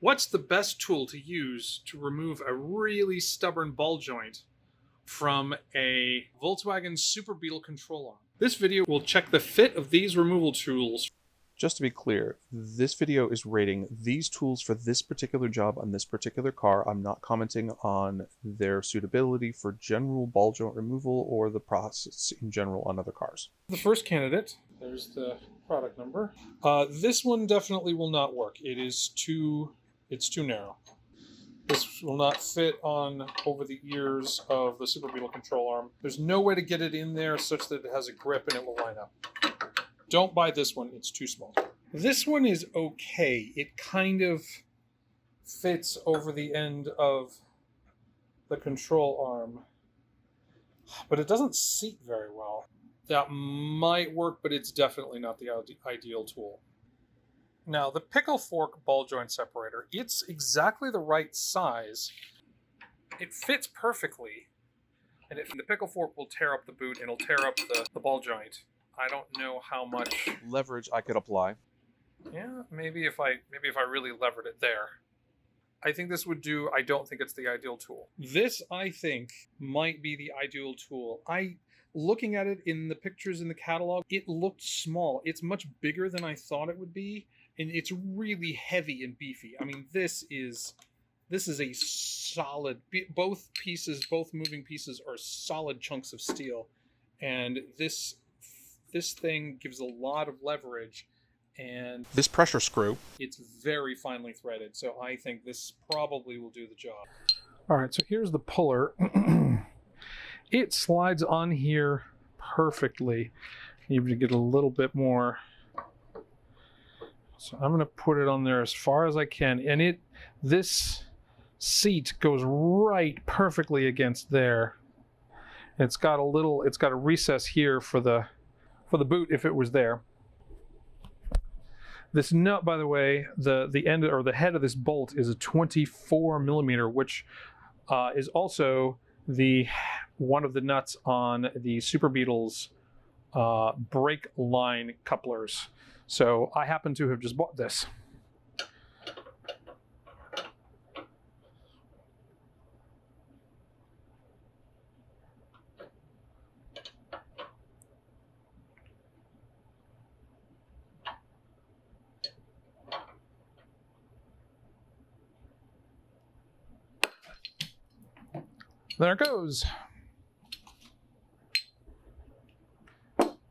What's the best tool to use to remove a really stubborn ball joint from a Volkswagen SuperBeetle control arm? This video will check the fit of these removal tools. Just to be clear, this video is rating these tools for this particular job on this particular car. I'm not commenting on their suitability for general ball joint removal or the process in general on other cars. The first candidate, there's the product number. This one definitely will not work. It's too narrow. This will not fit on over the ears of the SuperBeetle control arm. There's no way to get it in there such that it has a grip and it will line up. Don't buy this one, it's too small. This one is okay. It kind of fits over the end of the control arm, but it doesn't seat very well. That might work, but it's definitely not the ideal tool. Now, the Pickle fork ball joint separator, it's exactly the right size. It fits perfectly, and the Pickle fork will tear up the boot and it'll tear up the ball joint. I don't know how much leverage I could apply. Yeah, maybe if I really levered it there. I think this would do. I don't think it's the ideal tool. This, I think, might be the ideal tool. Looking at it in the pictures in the catalog, it looked small. It's much bigger than I thought it would be, and it's really heavy and beefy. I mean, this is a solid. Both moving pieces are solid chunks of steel, and this thing gives a lot of leverage, and this pressure screw, it's very finely threaded, so I think this probably will do the job. All right, so here's the puller. It slides on here perfectly. You need to get a little bit more. So I'm going to put it on there as far as I can, and this seat goes right perfectly against there. It's got a recess here for the boot if it was there. This nut, by the way, the end or the head of this bolt is a 24 millimeter, which is also one of the nuts on the SuperBeetle's brake line couplers. So I happen to have just bought this. There it goes.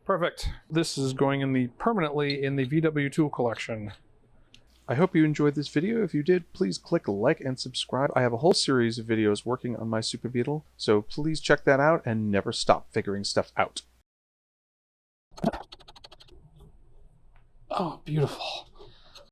Perfect. This is going permanently in the VW tool collection. I hope you enjoyed this video. If you did, please click like and subscribe. I have a whole series of videos working on my SuperBeetle, so please check that out and never stop figuring stuff out. Oh, beautiful.